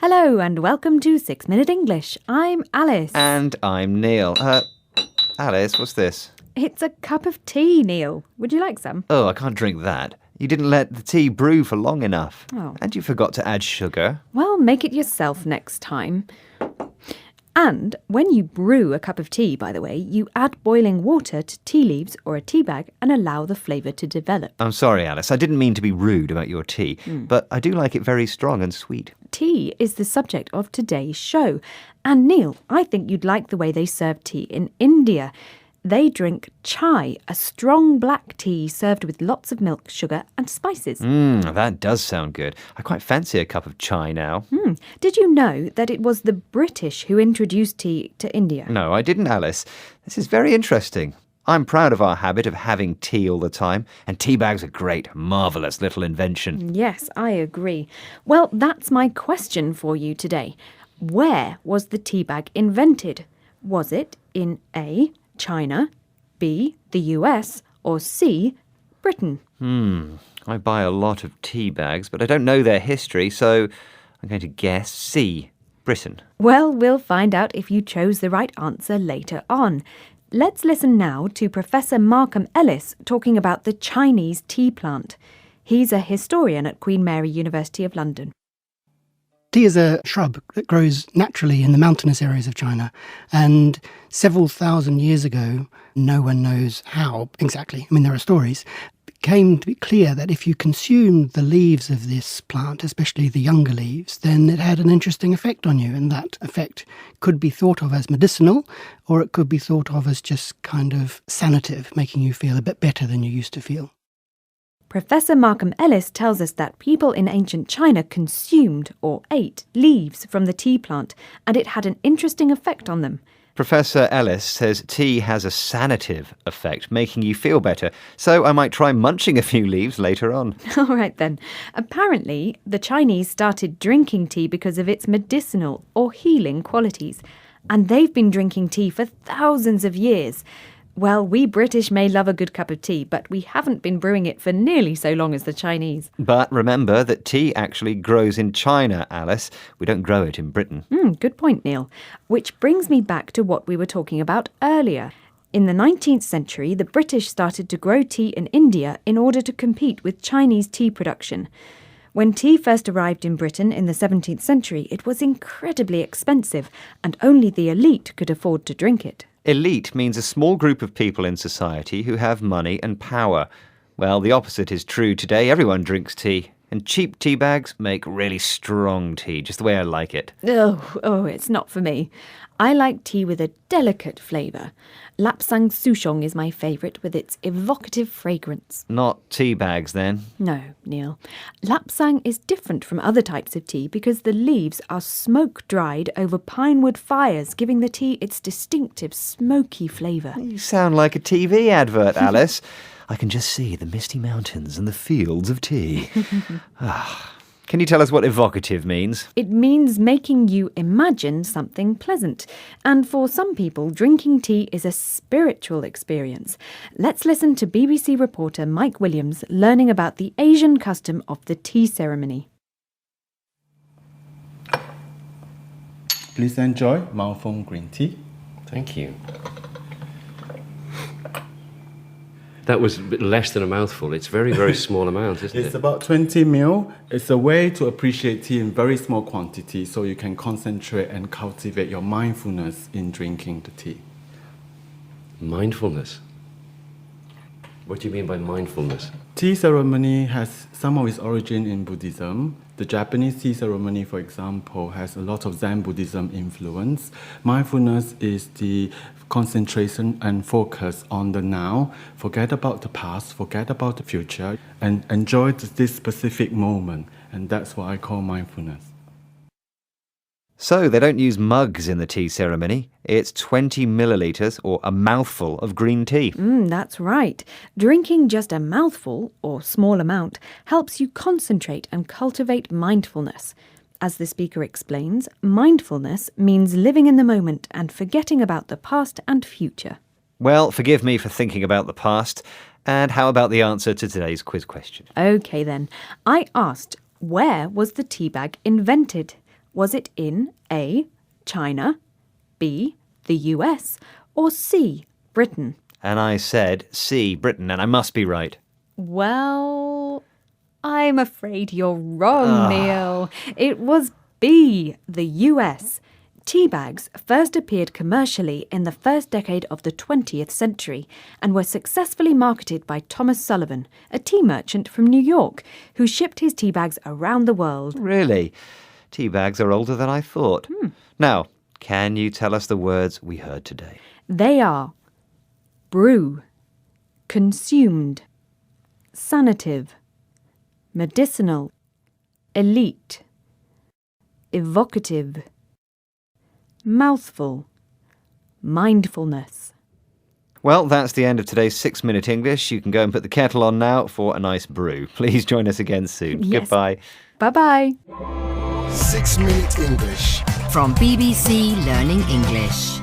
Hello and welcome to 6 Minute English. I'm Alice. And I'm Neil. Alice, what's this? It's a cup of tea, Neil. Would you like some? Oh, I can't drink that. You didn't let the tea brew for long enough. Oh. And you forgot to add sugar. Well, make it yourself next time. And when you brew a cup of tea, by the way, you add boiling water to tea leaves or a tea bag and allow the flavour to develop. I'm sorry, Alice. I didn't mean to be rude about your tea, but I do like it very strong and sweet. Tea is the subject of today's show. And Neil, I think you'd like the way they serve tea in India. They drink chai, a strong black tea served with lots of milk, sugar and spices. That does sound good. I quite fancy a cup of chai now. Did you know that it was the British who introduced tea to India? No, I didn't, Alice. This is very interesting. I'm proud of our habit of having tea all the time, and tea bags are great, marvellous little invention. Yes, I agree. Well, that's my question for you today. Where was the tea bag invented? Was it in A, China, B, the US, or C, Britain? I buy a lot of tea bags, but I don't know their history, so I'm going to guess C, Britain. Well, we'll find out if you chose the right answer later on. Let's listen now to Professor Markham Ellis talking about the Chinese tea plant. He's a historian at Queen Mary University of London. Tea is a shrub that grows naturally in the mountainous areas of China, and several thousand years ago, no one knows how exactly, there are stories, it came to be clear that if you consumed the leaves of this plant, especially the younger leaves, then it had an interesting effect on you, and that effect could be thought of as medicinal, or it could be thought of as just kind of sanative, making you feel a bit better than you used to feel. Professor Markham Ellis tells us that people in ancient China consumed or ate leaves from the tea plant, and it had an interesting effect on them. Professor Ellis says tea has a sanative effect, making you feel better, so I might try munching a few leaves later on. All right then. Apparently, the Chinese started drinking tea because of its medicinal or healing qualities, and they've been drinking tea for thousands of years. Well, we British may love a good cup of tea, but we haven't been brewing it for nearly so long as the Chinese. But remember that tea actually grows in China, Alice. We don't grow it in Britain. Good point, Neil. Which brings me back to what we were talking about earlier. In the 19th century, the British started to grow tea in India in order to compete with Chinese tea production. When tea first arrived in Britain in the 17th century, it was incredibly expensive, and only the elite could afford to drink it. Elite means a small group of people in society who have money and power. Well, the opposite is true today. Everyone drinks tea. And cheap tea bags make really strong tea, just the way I like it. Oh, it's not for me. I like tea with a delicate flavour. Lapsang Souchong is my favourite with its evocative fragrance. Not tea bags, then? No, Neil. Lapsang is different from other types of tea because the leaves are smoke-dried over pinewood fires, giving the tea its distinctive smoky flavour. You sound like a TV advert, Alice. I can just see the misty mountains and the fields of tea. Can you tell us what evocative means? It means making you imagine something pleasant. And for some people, drinking tea is a spiritual experience. Let's listen to BBC reporter Mike Williams learning about the Asian custom of the tea ceremony. Please enjoy Mountfong green tea. Thank you. That was a bit less than a mouthful. It's very, very small amount, isn't it? It's about 20 ml. It's a way to appreciate tea in very small quantity so you can concentrate and cultivate your mindfulness in drinking the tea. Mindfulness? What do you mean by mindfulness? Tea ceremony has some of its origin in Buddhism. The Japanese tea ceremony, for example, has a lot of Zen Buddhism influence. Mindfulness is the concentration and focus on the now. Forget about the past, forget about the future, and enjoy this specific moment. And that's what I call mindfulness. So they don't use mugs in the tea ceremony. It's 20 millilitres or a mouthful of green tea. That's right. Drinking just a mouthful, or small amount, helps you concentrate and cultivate mindfulness. As the speaker explains, mindfulness means living in the moment and forgetting about the past and future. Well, forgive me for thinking about the past. And how about the answer to today's quiz question? OK then. I asked, where was the tea bag invented? Was it in A, China, B, the US, or C, Britain? And I said C, Britain, and I must be right. Well, I'm afraid you're wrong, Neil. It was B, the US. Tea bags first appeared commercially in the first decade of the 20th century and were successfully marketed by Thomas Sullivan, a tea merchant from New York, who shipped his tea bags around the world. Really? Tea bags are older than I thought. Now, can you tell us the words we heard today? They are brew, consumed, sanative, medicinal, elite, evocative, mouthful, mindfulness. Well, that's the end of today's 6-Minute English. You can go and put the kettle on now for a nice brew. Please join us again soon. Yes. Goodbye. Bye-bye. 6 Minute English. From BBC Learning English.